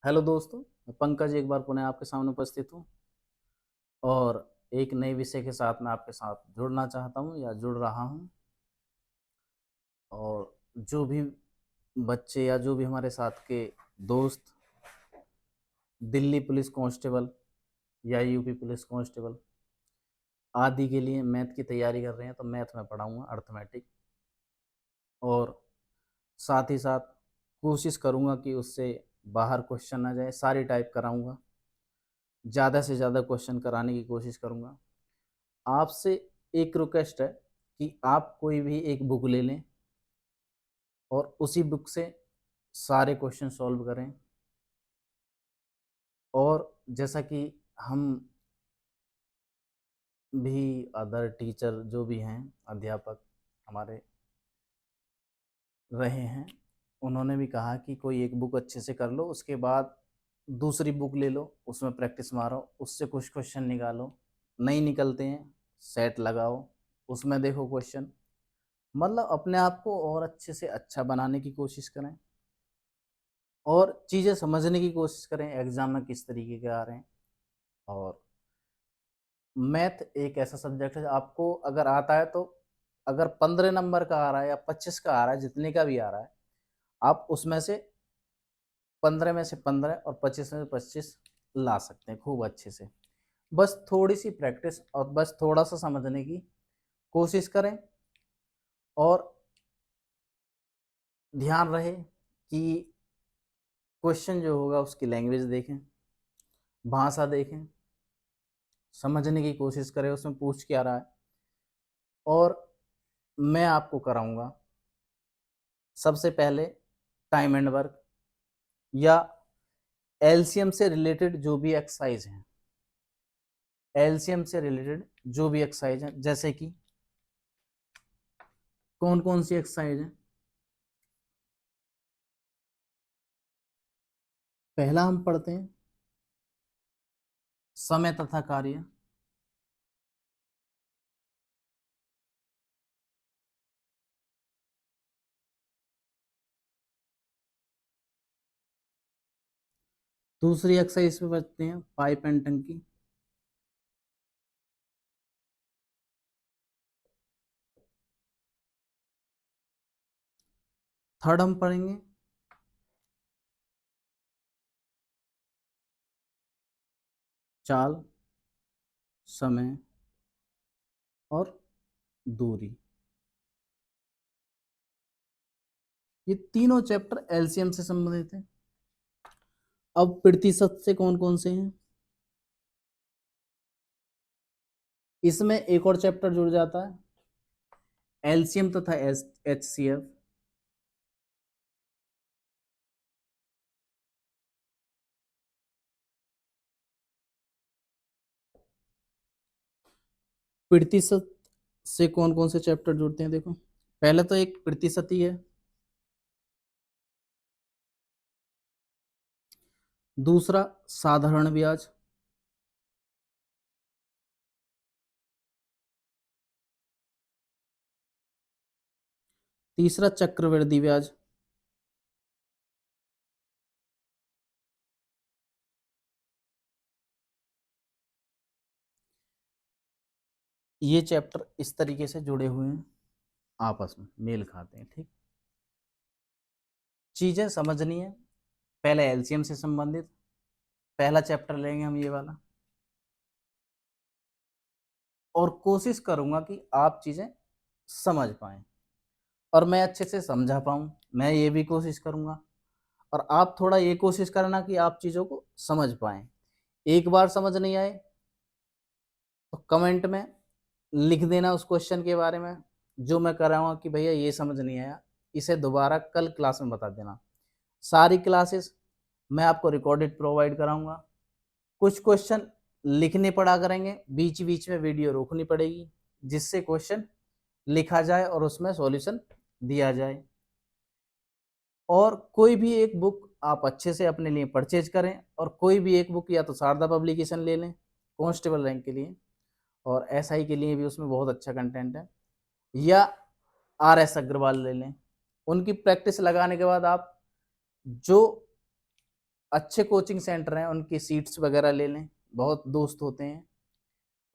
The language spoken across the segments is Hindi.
हेलो दोस्तों, मैं पंकज एक बार पुनः आपके सामने उपस्थित हूँ और एक नए विषय के साथ मैं आपके साथ जुड़ना चाहता हूँ या जुड़ रहा हूँ। और जो भी बच्चे या जो भी हमारे साथ के दोस्त दिल्ली पुलिस कांस्टेबल या यूपी पुलिस कांस्टेबल आदि के लिए मैथ की तैयारी कर रहे हैं तो मैथ में पढ़ाऊँगा अर्थमेटिक। और साथ ही साथ कोशिश करूँगा कि उससे बाहर क्वेश्चन ना जाए, सारी टाइप कराऊँगा, ज़्यादा से ज़्यादा क्वेश्चन कराने की कोशिश करूँगा। आपसे एक रिक्वेस्ट है कि आप कोई भी एक बुक ले लें और उसी बुक से सारे क्वेश्चन सॉल्व करें। और जैसा कि हम भी अदर टीचर जो भी हैं, अध्यापक हमारे रहे हैं, उन्होंने भी कहा कि कोई एक बुक अच्छे से कर लो, उसके बाद दूसरी बुक ले लो, उसमें प्रैक्टिस मारो, उससे कुछ क्वेश्चन निकालो। नहीं निकलते हैं, सेट लगाओ, उसमें देखो क्वेश्चन। मतलब अपने आप को और अच्छे से अच्छा बनाने की कोशिश करें और चीज़ें समझने की कोशिश करें एग्जाम में किस तरीके के आ रहे हैं। और मैथ एक ऐसा सब्जेक्ट है आपको अगर आता है तो अगर 15 नंबर का आ रहा है या 25 का आ रहा है, जितने का भी आ रहा है, आप उसमें से 15 में से 15 और 25 में से 25 ला सकते हैं खूब अच्छे से। बस थोड़ी सी प्रैक्टिस और बस थोड़ा सा समझने की कोशिश करें। और ध्यान रहे कि क्वेश्चन जो होगा उसकी लैंग्वेज देखें, भाषा देखें, समझने की कोशिश करें उसमें पूछ क्या रहा है। और मैं आपको कराऊंगा सबसे पहले टाइम एंड वर्क या एलसीएम से रिलेटेड जो भी एक्सरसाइज हैं, एलसीएम से रिलेटेड जो भी एक्सरसाइज हैं, जैसे कि कौन कौन सी एक्सरसाइज है। पहला हम पढ़ते हैं समय तथा कार्य। दूसरी एक्सरसाइज पे पढ़ते हैं पाइप एंड टंकी। थर्ड हम पढ़ेंगे चाल, समय और दूरी। ये तीनों चैप्टर एलसीएम से संबंधित हैं। अब प्रतिशत से कौन कौन से हैं, इसमें एक और चैप्टर जुड़ जाता है एलसीएम तथा एचसीएफ। प्रतिशत से कौन कौन से चैप्टर जुड़ते हैं, देखो पहले तो एक प्रतिशत ही है, दूसरा साधारण ब्याज, तीसरा चक्रवृद्धि ब्याज, ये चैप्टर इस तरीके से जुड़े हुए हैं, आपस में मेल खाते हैं। ठीक, चीजें समझनी है। पहले एलसीएम से संबंधित पहला चैप्टर लेंगे हम ये वाला, और कोशिश करूंगा कि आप चीजें समझ पाएं और मैं अच्छे से समझा पाऊं। मैं ये भी कोशिश करूंगा और आप थोड़ा ये कोशिश करना कि आप चीज़ों को समझ पाएं। एक बार समझ नहीं आए तो कमेंट में लिख देना उस क्वेश्चन के बारे में जो मैं कराऊंगा कि भैया ये समझ नहीं आया, इसे दोबारा कल क्लास में बता देना। सारी क्लासेस मैं आपको रिकॉर्डेड प्रोवाइड कराऊंगा। कुछ क्वेश्चन लिखने पड़ा करेंगे, बीच बीच में वीडियो रोकनी पड़ेगी जिससे क्वेश्चन लिखा जाए और उसमें सॉल्यूशन दिया जाए। और कोई भी एक बुक आप अच्छे से अपने लिए परचेज करें और कोई भी एक बुक या तो शारदा पब्लिकेशन ले लें कांस्टेबल रैंक के लिए, और एसआई के लिए भी उसमें बहुत अच्छा कंटेंट है, या आर एस अग्रवाल ले लें। उनकी प्रैक्टिस लगाने के बाद आप जो अच्छे कोचिंग सेंटर हैं उनकी सीट्स वगैरह ले लें, बहुत दोस्त होते हैं,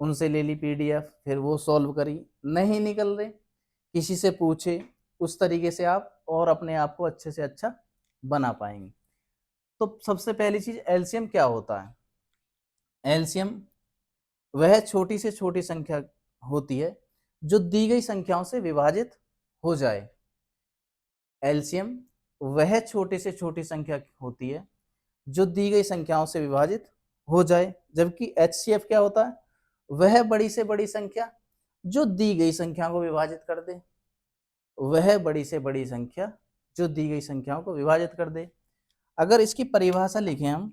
उनसे ले ली पीडीएफ, फिर वो सॉल्व करी, नहीं निकल रहे किसी से पूछे, उस तरीके से आप और अपने आप को अच्छे से अच्छा बना पाएंगे। तो सबसे पहली चीज एलसीएम क्या होता है? एलसीएम वह छोटी से छोटी संख्या होती है जो दी गई संख्याओं से विभाजित हो जाए। एलसीएम वह छोटी से छोटी संख्या होती है जो दी गई संख्याओं से विभाजित हो जाए, जबकि एचसीएफ क्या होता है? वह बड़ी से बड़ी संख्या जो दी गई संख्या को विभाजित कर दे। वह बड़ी से बड़ी संख्या जो दी गई संख्याओं को विभाजित कर दे। अगर इसकी परिभाषा लिखें हम,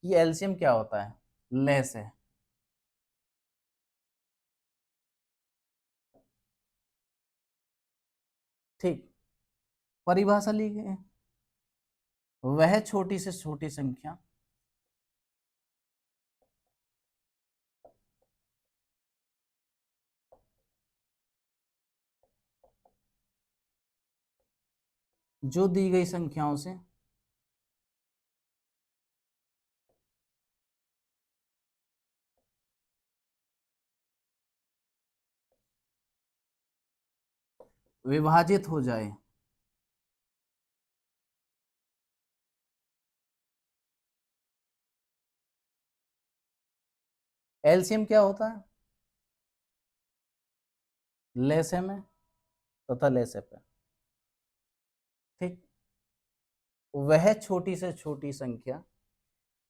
ये एलसीएम क्या होता है? लेस है। ठीक, परिभाषा लिखे, वह छोटी से छोटी संख्या जो दी गई संख्याओं से विभाजित हो जाए। एलसीएम क्या होता है? लेसम है तथा लेसेप है। ठीक, वह छोटी से छोटी संख्या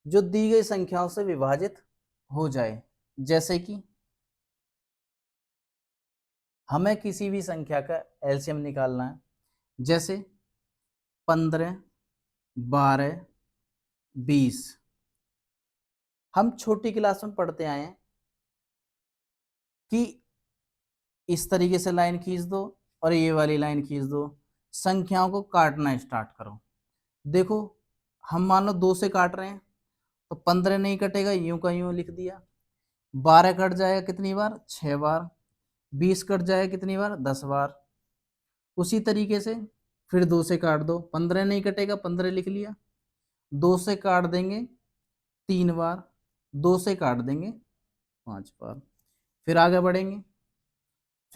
जो दी गई संख्याओं से विभाजित हो जाए। जैसे कि हमें किसी भी संख्या का एलसीएम निकालना है, जैसे 15, 12, 20। हम छोटी क्लास में पढ़ते आए हैं कि इस तरीके से लाइन खींच दो और ये वाली लाइन खींच दो, संख्याओं को काटना स्टार्ट करो। देखो, हम मान लो 2 से काट रहे हैं तो 15 नहीं कटेगा, यूं का यूं लिख दिया। 12 कट जाएगा कितनी बार? 6 बार। 20 कट जाएगा कितनी बार? 10 बार। उसी तरीके से फिर 2 से काट दो, 15 नहीं कटेगा, 15 लिख लिया। 2 से काट देंगे 3 बार, 2 से काट देंगे 5 बार। फिर आगे बढ़ेंगे,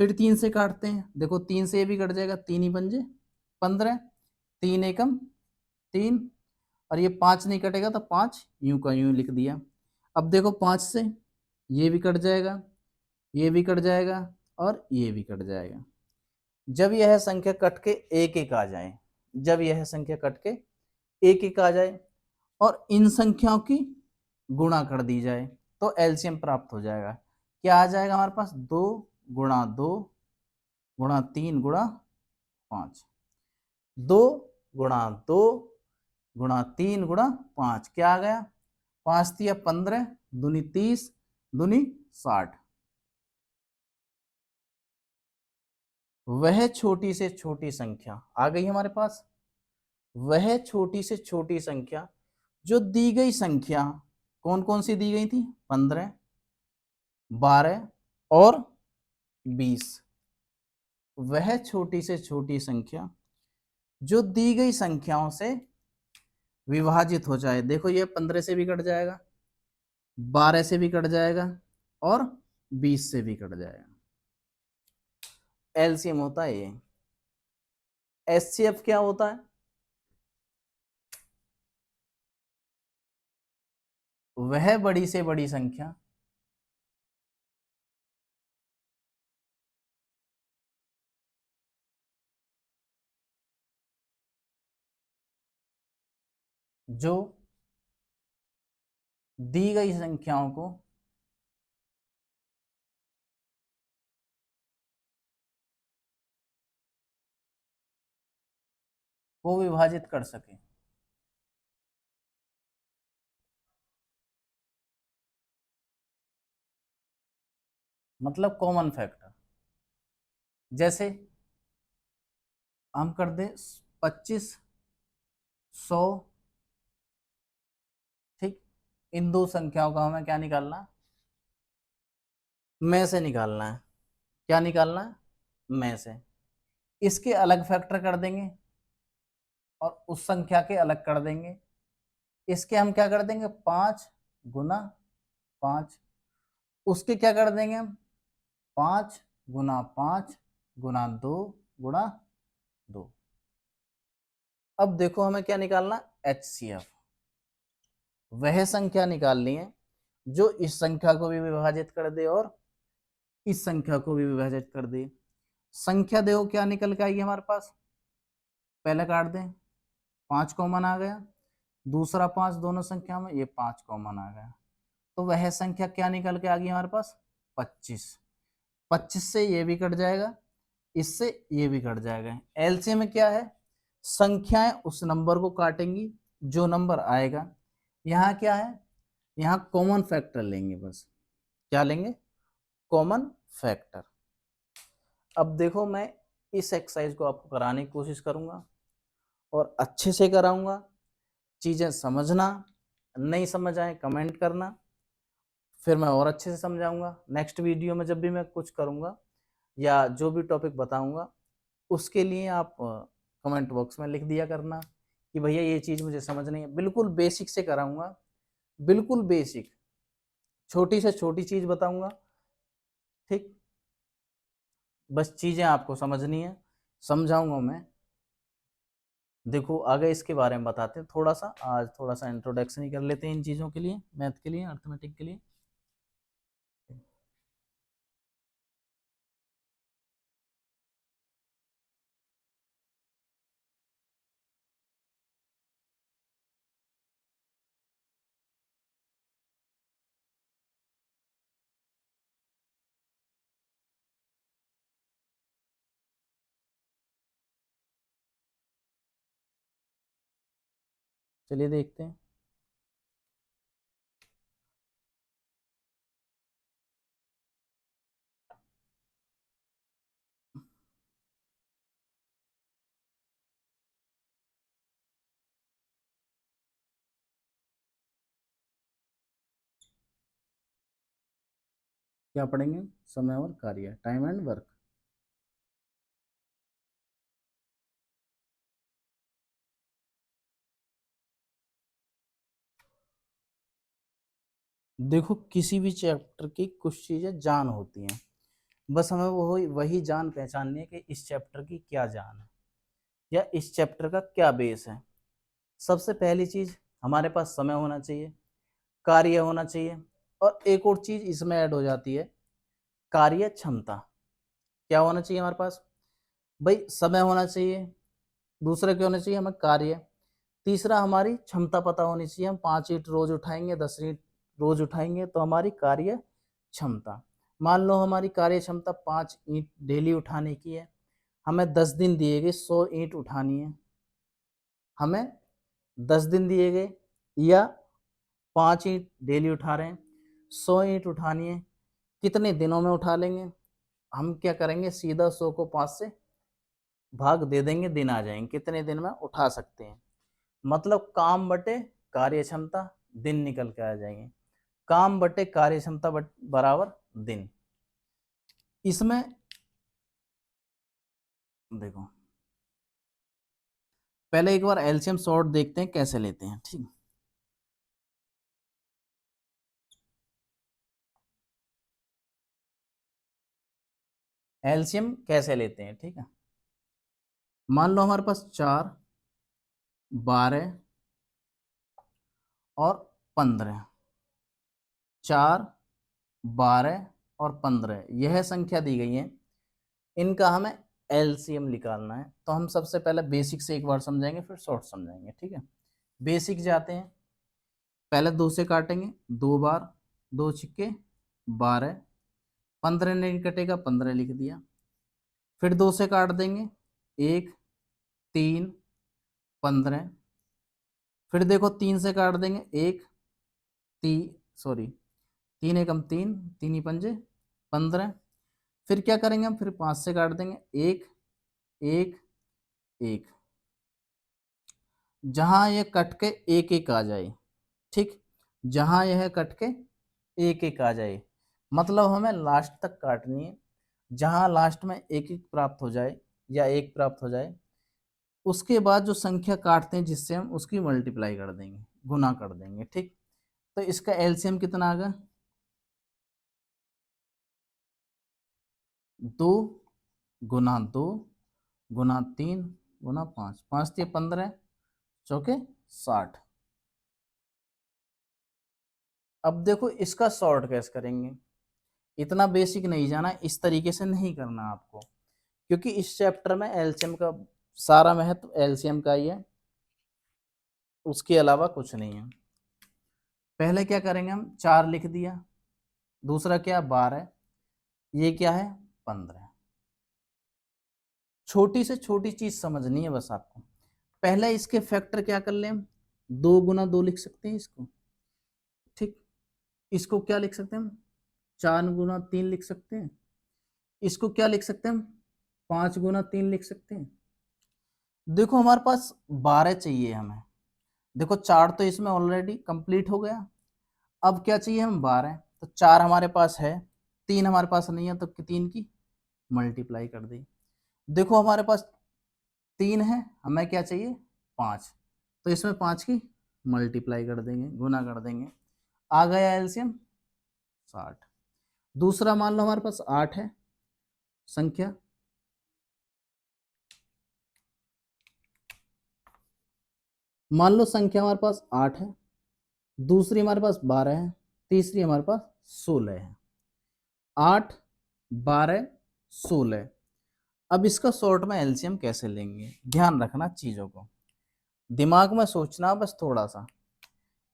फिर 3 से काटते हैं, देखो 3 से ये भी कट जाएगा, 3 ही पंजे 15, 3 एकम 3, और ये 5 नहीं कटेगा तो 5 यूं का यूं लिख दिया। अब देखो 5 से ये भी कट जाएगा, ये भी कट जाएगा और ये भी कट जाएगा। जब यह संख्या कट के एक एक आ जाए, जब यह संख्या कट के एक एक आ जाए और इन संख्याओं की गुणा कर दी जाए तो एलसीएम प्राप्त हो जाएगा। क्या आ जाएगा हमारे पास? 2 गुणा 2 गुणा 3 गुणा 5। 2 गुणा 2 गुणा 3 गुणा 5 क्या आ गया? 5 तिया 15, दूनी 30, दूनी 60। वह छोटी से छोटी संख्या आ गई हमारे पास। वह छोटी से छोटी संख्या जो दी गई संख्या, कौन कौन सी दी गई थी? 15, 12 और 20। वह छोटी से छोटी संख्या जो दी गई संख्याओं से विभाजित हो जाए। देखो, ये 15 से भी कट जाएगा, 12 से भी कट जाएगा और 20 से भी कट जाएगा। एलसीएम होता है ये। एचसीएफ क्या होता है? वह बड़ी से बड़ी संख्या जो दी गई संख्याओं को विभाजित कर सके। मतलब कॉमन फैक्टर। जैसे हम कर दे 25, 100। ठीक, इन दो संख्याओं का हमें क्या निकालना है? में से निकालना है। क्या निकालना है? में से। इसके अलग फैक्टर कर देंगे और उस संख्या के अलग कर देंगे। इसके हम क्या कर देंगे 5 गुना 5, उसके क्या कर देंगे हम 5 गुना 5 गुना 2 गुना 2। अब देखो हमें क्या निकालना, HCF। वह संख्या निकालनी है जो इस संख्या को भी विभाजित कर दे और इस संख्या को भी विभाजित कर दे। संख्या देखो क्या निकल के आएगी हमारे पास, पहले काट दें, 5 कॉमन आ गया, दूसरा 5 दोनों संख्या में, ये 5 कॉमन आ गया, तो वह संख्या क्या निकल के आ गई हमारे पास 25। 25 से ये भी कट जाएगा, इससे ये भी कट जाएगा। एलसीएम में क्या है, संख्याएं उस नंबर को काटेंगी जो नंबर आएगा। यहाँ क्या है, यहाँ कॉमन फैक्टर लेंगे, बस क्या लेंगे, कॉमन फैक्टर। अब देखो मैं इस एक्सरसाइज को आपको कराने की कोशिश करूंगा और अच्छे से कराऊंगा। चीजें समझना, नहीं समझ आए कमेंट करना, फिर मैं और अच्छे से समझाऊंगा। नेक्स्ट वीडियो में जब भी मैं कुछ करूंगा या जो भी टॉपिक बताऊंगा उसके लिए आप कमेंट बॉक्स में लिख दिया करना कि भैया ये चीज़ मुझे समझ नहीं है। बिल्कुल बेसिक से कराऊंगा, बिल्कुल बेसिक, छोटी से छोटी चीज़ बताऊंगा, ठीक। बस चीज़ें आपको समझनी है, समझाऊंगा मैं। देखो आगे इसके बारे में बताते हैं थोड़ा सा, आज थोड़ा सा इंट्रोडक्शन ही कर लेते हैं इन चीज़ों के लिए, मैथ के लिए, अर्थमेटिक के लिए। चलिए देखते हैं। क्या पढ़ेंगे, समय और कार्य, टाइम एंड वर्क। देखो किसी भी चैप्टर की कुछ चीज़ें जान होती हैं, बस हमें वो वही जान पहचाननी है कि इस चैप्टर की क्या जान है या इस चैप्टर का क्या बेस है। सबसे पहली चीज़ हमारे पास समय होना चाहिए, कार्य होना चाहिए, और एक और चीज़ इसमें ऐड हो जाती है, कार्य क्षमता। क्या होना चाहिए हमारे पास, भाई समय होना चाहिए, दूसरा क्या होना चाहिए हमें कार्य, तीसरा हमारी क्षमता पता होनी चाहिए। हम 5 ईंट रोज उठाएंगे, 10 ईंट रोज उठाएंगे तो हमारी कार्य क्षमता। मान लो हमारी कार्य क्षमता 5 ईंट डेली उठाने की है, हमें 10 दिन दिए गए 100 ईंट उठानी है, हमें 10 दिन दिए गए या 5 ईंट डेली उठा रहे हैं, 100 ईंट उठानी है, कितने दिनों में उठा लेंगे। हम क्या करेंगे, सीधा 100 को 5 से भाग दे देंगे, दिन आ जाएंगे कितने दिन में उठा सकते हैं। मतलब काम बटे कार्य क्षमता, दिन निकल के आ जाएंगे। काम बटे कार्य क्षमता बराबर दिन। इसमें देखो पहले एक बार एलसीएम सॉर्ट देखते हैं कैसे लेते हैं, ठीक। एलसीएम कैसे लेते हैं, ठीक है। मान लो हमारे पास 4, 12 और 15, 4, 12 और 15 यह संख्या दी गई है, इनका हमें एलसीएम निकालना है। तो हम सबसे पहले बेसिक से एक बार समझाएंगे, फिर शॉर्ट समझाएंगे, ठीक है। बेसिक जाते हैं, पहले 2 से काटेंगे, 2 बार, 2 छिक्के 12, 15 नहीं कटेगा, 15 लिख दिया। फिर 2 से काट देंगे, 1, 3, 15। फिर देखो 3 से काट देंगे, 1, 3 एकम 3, 3 ही पंजे 15। फिर क्या करेंगे हम, फिर 5 से काट देंगे, 1, 1, 1। जहां ये कट के एक एक आ जाए, ठीक, जहां यह कट के एक एक आ जाए, मतलब हमें लास्ट तक काटनी है। जहां लास्ट में एक एक प्राप्त हो जाए या एक प्राप्त हो जाए, उसके बाद जो संख्या काटते हैं जिससे हम उसकी मल्टीप्लाई कर देंगे। गुना कर देंगे। ठीक, तो इसका एलसीएम कितना आ गया, 2 गुना 2 गुना 3 गुना 5, 5 3 15, चौके 60। अब देखो इसका शॉर्ट कैसे करेंगे, इतना बेसिक नहीं जाना, इस तरीके से नहीं करना आपको, क्योंकि इस चैप्टर में एलसीएम का सारा महत्व एलसीएम का ही है, उसके अलावा कुछ नहीं है। पहले क्या करेंगे हम, 4 लिख दिया, दूसरा क्या 12, ये क्या है 15। छोटी से छोटी चीज समझनी है बस आपको। पहले इसके फैक्टर क्या कर ले हम, 2 गुना 2 लिख सकते हैं इसको। ठीक, इसको क्या लिख सकते हैं हम, 4 गुना 3 लिख सकते हैं। इसको क्या लिख सकते हैं हम, 5 गुना 3 लिख सकते हैं। देखो हमारे पास 12 चाहिए हमें, देखो 4 तो इसमें ऑलरेडी कंप्लीट हो गया, अब क्या चाहिए हम 12, तो 4 हमारे पास है, 3 हमारे पास नहीं है, तो 3 की मल्टीप्लाई कर दी। देखो हमारे पास 3 है, हमें क्या चाहिए 5, तो इसमें 5 की मल्टीप्लाई कर देंगे, गुना कर देंगे, आ गया एलसीएम 60। दूसरा मान लो हमारे पास 8 है संख्या, मान लो संख्या हमारे पास 8 है, दूसरी हमारे पास 12 है, तीसरी हमारे पास 16 है। 8 12 16। अब इसका शॉर्ट में एलसीएम कैसे लेंगे, ध्यान रखना चीजों को, दिमाग में सोचना बस थोड़ा सा।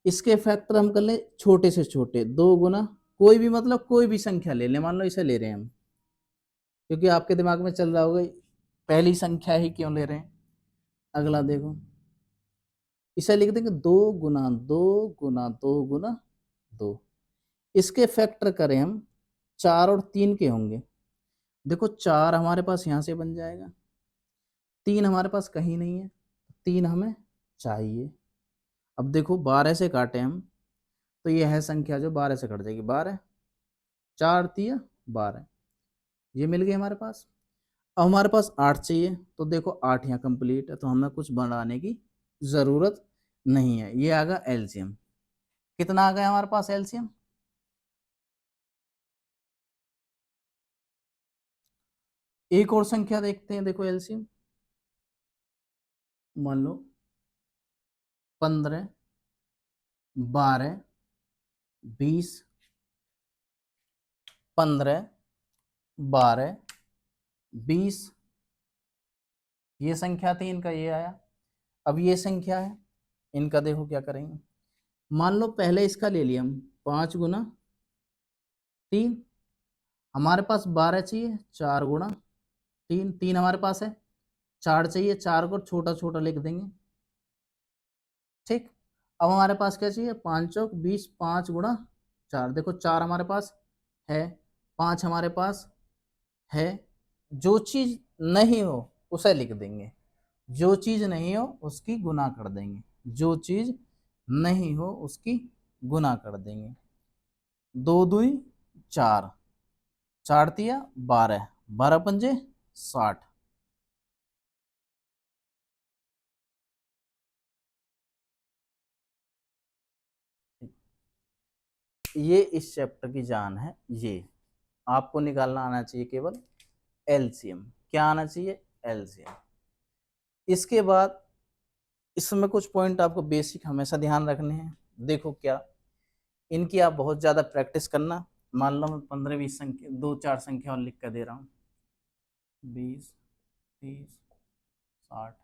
इसके फैक्टर हम कर ले छोटे से छोटे, 2 गुना कोई भी, मतलब कोई भी संख्या ले ले, मान लो इसे ले रहे हैं हम, क्योंकि आपके दिमाग में चल रहा होगा पहली संख्या ही क्यों ले रहे हैं। अगला देखो, इसे लिख देंगे 2 गुना 2 गुना 2 गुना 2। इसके फैक्टर करें हम, 4 और 3 के होंगे। देखो 4 हमारे पास यहां से बन जाएगा, 3 हमारे पास कहीं नहीं है, 3 हमें चाहिए। अब देखो 12 से काटे हम, तो ये है संख्या जो 12 से कट जाएगी, 12 4 3 12, ये मिल गई हमारे पास। अब हमारे पास 8 चाहिए, तो देखो 8 यहाँ कंप्लीट है, तो हमें कुछ बढ़ाने की जरूरत नहीं है, ये आ गया एलसीएम। कितना आ गया हमारे पास एलसीएम, एक और संख्या देखते हैं, देखो एलसीएम, मान लो 15 12 20, 15 12 20, ये संख्या थी, इनका ये आया। अब ये संख्या है, इनका देखो क्या करेंगे, मान लो पहले इसका ले लिया हम 5 गुना 3, हमारे पास 12 चाहिए, 4 गुना 3, 3 हमारे पास है, 4 चाहिए, 4 को छोटा छोटा लिख देंगे। ठीक, अब हमारे पास क्या चाहिए, 5 चौक 20, 5 गुना 4, देखो 4 हमारे पास है, 5 हमारे पास है, जो चीज नहीं हो उसे लिख देंगे, जो चीज नहीं हो उसकी गुना कर देंगे, जो चीज नहीं हो उसकी गुना कर देंगे। 2 दूई 4, 4 तिया 12, 12 पंजे 60। ये इस चैप्टर की जान है, ये आपको निकालना आना चाहिए केवल एलसीएम। क्या आना चाहिए, एलसीएम। इसके बाद इसमें कुछ पॉइंट आपको बेसिक हमेशा ध्यान रखने हैं। देखो क्या, इनकी आप बहुत ज़्यादा प्रैक्टिस करना। मान लो मैं 15 20 संख्या, 2 4 संख्या और लिख कर दे रहा हूँ, 20 30 60,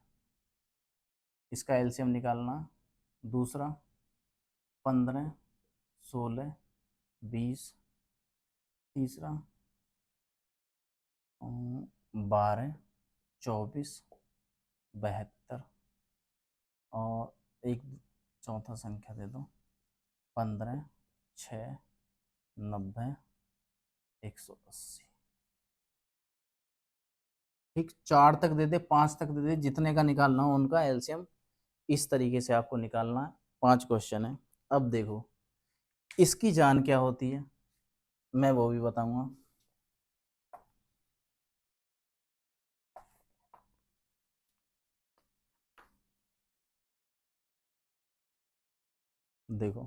इसका एलसीएम निकालना। दूसरा 15 16 20, तीसरा 12 24 72, और एक चौथा संख्या दे दो, 15 6 90 180। ठीक, 4 तक दे दे, 5 तक दे दे, जितने का निकालना हो उनका एलसीएम इस तरीके से आपको निकालना है। 5 क्वेश्चन है। अब देखो इसकी जान क्या होती है, मैं वो भी बताऊंगा। देखो,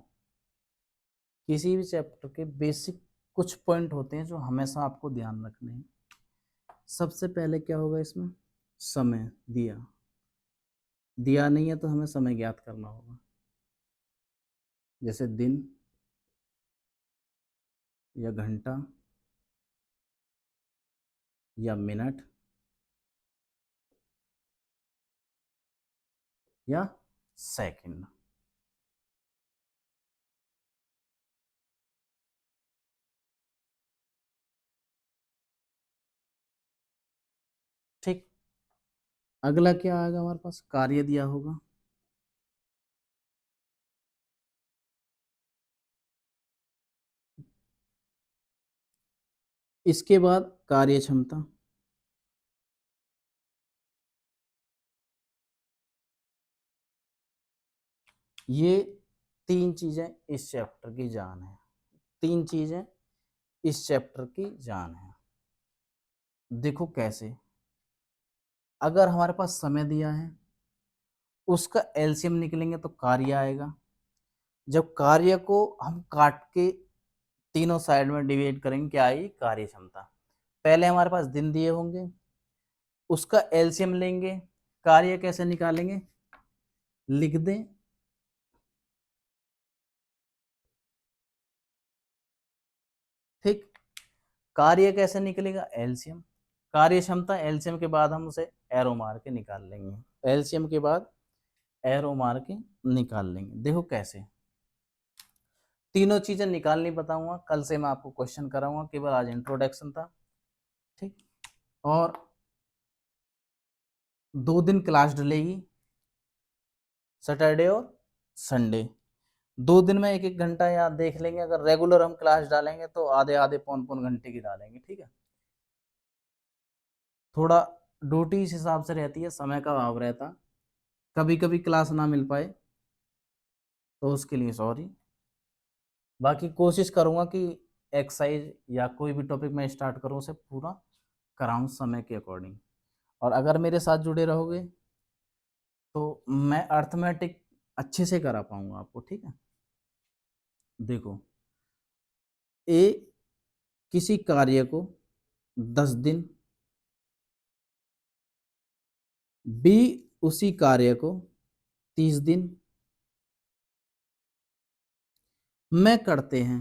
किसी भी चैप्टर के बेसिक कुछ पॉइंट होते हैं जो हमेशा आपको ध्यान रखने हैं। सबसे पहले क्या होगा इसमें, समय दिया, दिया नहीं है तो हमें समय ज्ञात करना होगा, जैसे दिन या घंटा या मिनट या सेकंड। ठीक, अगला क्या आएगा हमारे पास, कार्य दिया होगा, इसके बाद कार्य क्षमता, ये तीन चीजें इस चैप्टर की जान है, तीन चीजें इस चैप्टर की जान है। देखो कैसे, अगर हमारे पास समय दिया है, उसका एलसीएम निकलेंगे तो कार्य आएगा। जब कार्य को हम काट के तीनों साइड में डिवाइड करेंगे, क्या आई, कार्य क्षमता। पहले हमारे पास दिन दिए होंगे, उसका एलसीएम लेंगे, कार्य कैसे निकालेंगे, लिख दें, ठीक। कार्य कैसे निकलेगा, एलसीएम, कार्य क्षमता, एलसीएम के बाद हम उसे एरो मार के निकाल लेंगे, एलसीएम के बाद एरो मार के निकाल लेंगे। देखो कैसे, तीनों चीजें निकालनी बताऊंगा, कल से मैं आपको क्वेश्चन कराऊंगा, केवल आज इंट्रोडक्शन था, ठीक। और 2 दिन क्लास डलेगी, सैटरडे और संडे। 2 दिन में 1-1 घंटा याद देख लेंगे, अगर रेगुलर हम क्लास डालेंगे तो आधे आधे पौन पौन घंटे की डालेंगे, ठीक है। थोड़ा ड्यूटी इस हिसाब से रहती है, समय का अभाव रहता, कभी कभी क्लास ना मिल पाए तो उसके लिए सॉरी। बाकी कोशिश करूंगा कि एक्सरसाइज या कोई भी टॉपिक मैं स्टार्ट करूं उसे पूरा कराऊं समय के अकॉर्डिंग। और अगर मेरे साथ जुड़े रहोगे तो मैं अर्थमेटिक अच्छे से करा पाऊंगा आपको, ठीक है। देखो, ए किसी कार्य को 10 दिन, बी उसी कार्य को 30 दिन में करते हैं।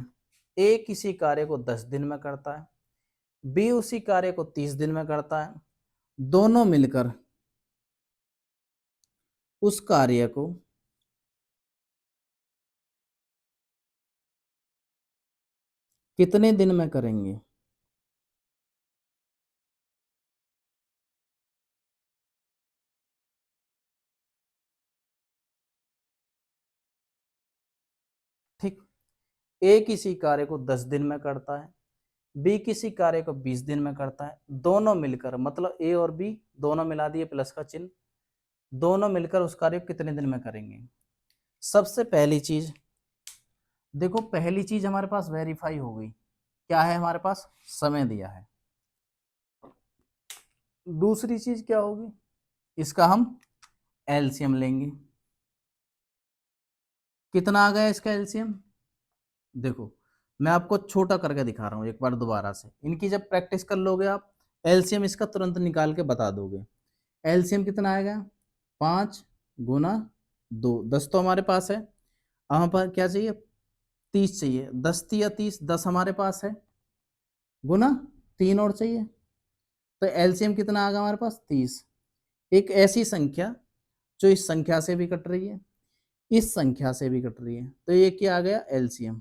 ए किसी कार्य को 10 दिन में करता है, बी उसी कार्य को 30 दिन में करता है, दोनों मिलकर उस कार्य को कितने दिन में करेंगे। ठीक, ए किसी कार्य को 10 दिन में करता है, बी किसी कार्य को 20 दिन में करता है, दोनों मिलकर, मतलब ए और बी दोनों मिला दिए प्लस का चिन्ह, दोनों मिलकर उस कार्य को कितने दिन में करेंगे। सबसे पहली चीज देखो, पहली चीज हमारे पास वेरीफाई हो गई, क्या है हमारे पास, समय दिया है। दूसरी चीज क्या होगी, इसका हम एलसीएम लेंगे, कितना आ गया इसका एलसीएम। देखो, मैं आपको छोटा करके दिखा रहा हूं एक बार दोबारा से, इनकी जब प्रैक्टिस कर लोगे आप एलसीएम इसका तुरंत निकाल के बता दोगे। एलसीएम कितना आएगा, 5 × 2, 10 तो हमारे पास है, यहाँ पर क्या चाहिए, 30 चाहिए, 10 × 30 10 हमारे पास है, गुना 3 और चाहिए, तो एलसीएम कितना आ गया हमारे पास, 30। एक ऐसी संख्या जो इस संख्या से भी कट रही है, इस संख्या से भी कट रही है, तो ये क्या आ गया, एलसीएम,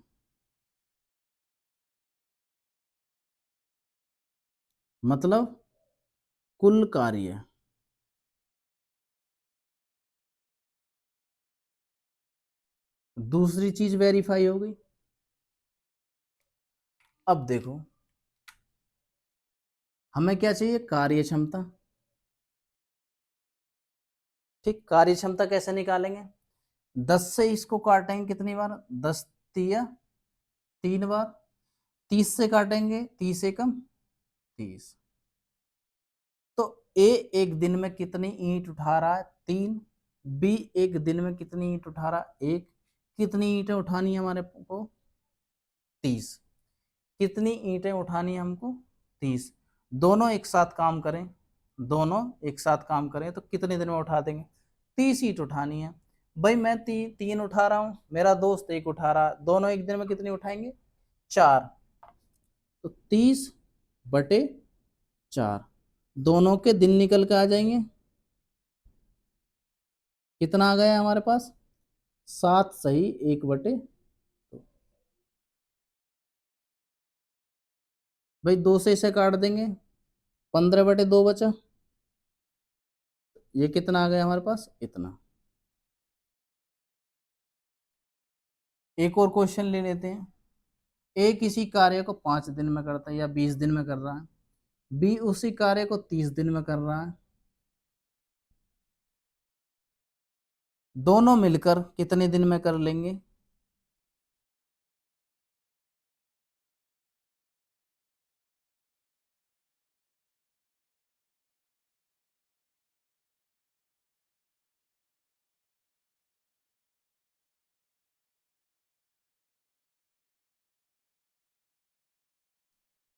मतलब कुल कार्य। दूसरी चीज वेरीफाई हो गई। अब देखो, हमें क्या चाहिए, कार्य क्षमता, ठीक। कार्य क्षमता कैसे निकालेंगे, 10 से इसको काटेंगे कितनी बार, 10 × 3 = 3 बार, 30 से काटेंगे, 30 × 1 = 30। तो ए एक दिन में कितनी ईंट उठा रहा है, 3। बी एक दिन में कितनी ईंट उठा रहा है, 1। कितनी ईंटें उठानी है हमारे को? 30। कितनी ईंटें उठानी है हमको? 30। दोनों एक साथ काम करें, दोनों एक साथ काम करें तो कितने दिन में उठा देंगे? 30 ईंट उठानी है भाई। मैं तीन उठा रहा हूँ, मेरा दोस्त एक उठा रहा, दोनों एक दिन में कितनी उठाएंगे? 4। तो 30/4 दोनों के दिन निकल के आ जाएंगे। कितना आ गया हमारे पास? 7 सही 1/2। भाई 2 से इसे काट देंगे, 15/2 बचा। ये कितना आ गया हमारे पास? इतना। एक और क्वेश्चन ले लेते हैं। ए किसी कार्य को 5 दिन में करता है या 20 दिन में कर रहा है, बी उसी कार्य को 30 दिन में कर रहा है। दोनों मिलकर कितने दिन में कर लेंगे?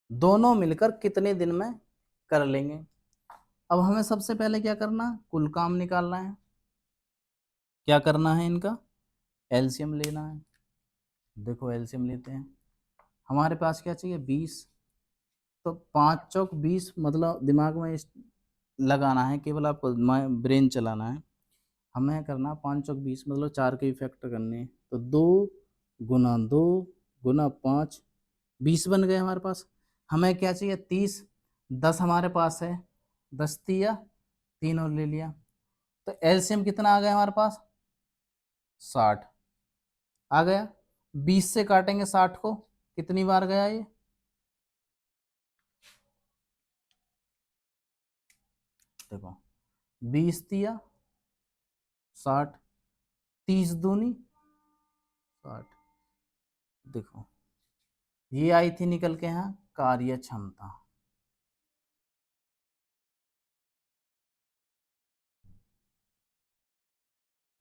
दोनों मिलकर कितने दिन में कर लेंगे? अब हमें सबसे पहले क्या करना है? कुल काम निकालना है। क्या करना है? इनका एलसीएम लेना है। देखो एलसीएम लेते हैं। हमारे पास क्या चाहिए? 20। तो 5 चौक 20, मतलब दिमाग में लगाना है, केवल आपको ब्रेन चलाना है। हमें करना 5 चौक 20, मतलब 4 के इफेक्ट करने हैं। तो 2 × 2 × 5 20 बन गए हमारे पास। हमें क्या चाहिए? 30। 10 हमारे पास है, 10 दिया, 3 और ले लिया। तो एलसीएम कितना आ गया हमारे पास? 60 आ गया। 20 से काटेंगे 60 को, कितनी बार गया ये? देखो 20 दिया 60, 30 दूनी 60। देखो ये आई थी निकल के यहाँ कार्य क्षमता।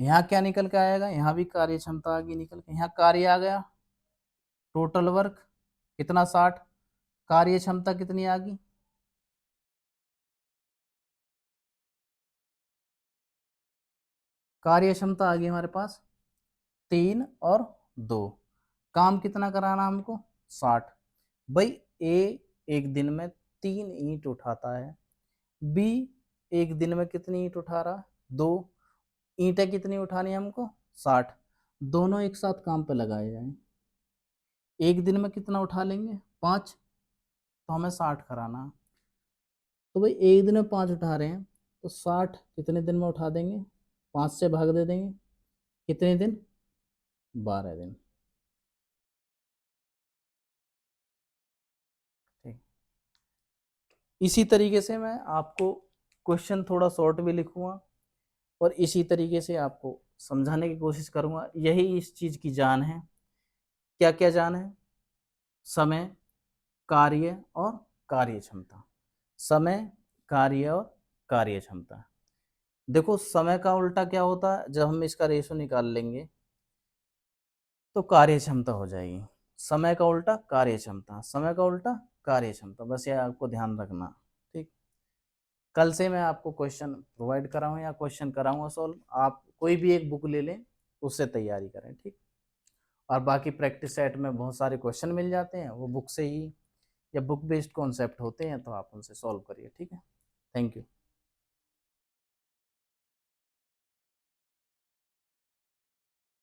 यहाँ क्या निकल के आएगा? यहाँ भी कार्य क्षमता आ गई निकल के। यहाँ कार्य आ गया, टोटल वर्क कितना? 60। कार्य क्षमता कितनी आ गई? कार्य क्षमता आ गई हमारे पास 3 और 2। काम कितना कराना हमको? 60। भाई ए एक दिन में 3 ईंट उठाता है, बी एक दिन में कितनी ईंट उठा रहा? 2। ईंटें कितनी उठानी है हमको? 60। दोनों एक साथ काम पे लगाए जाएं। एक दिन में कितना उठा लेंगे? 5। तो हमें 60 कराना है। तो भाई एक दिन में 5 उठा रहे हैं, तो 60 कितने दिन में उठा देंगे? 5 से भाग दे देंगे, कितने दिन? 12 दिन। ठीक। इसी तरीके से मैं आपको क्वेश्चन थोड़ा शॉर्ट भी लिखूंगा और इसी तरीके से आपको समझाने की कोशिश करूंगा। यही इस चीज की जान है। क्या क्या जान है? समय, कार्य और कार्य क्षमता। समय, कार्य और कार्य क्षमता। देखो समय का उल्टा क्या होता है? जब हम इसका रेशो निकाल लेंगे तो कार्य क्षमता हो जाएगी। समय का उल्टा कार्य क्षमता, समय का उल्टा कार्य क्षमता। बस ये आपको ध्यान रखना। ठीक। कल से मैं आपको क्वेश्चन प्रोवाइड कराऊँ या क्वेश्चन कराऊंगा सॉल्व। आप कोई भी एक बुक ले लें, उससे तैयारी करें। ठीक। और बाकी प्रैक्टिस सेट में बहुत सारे क्वेश्चन मिल जाते हैं, वो बुक से ही या बुक बेस्ड कॉन्सेप्ट होते हैं, तो आप उनसे सॉल्व करिए। ठीक है। Thank you.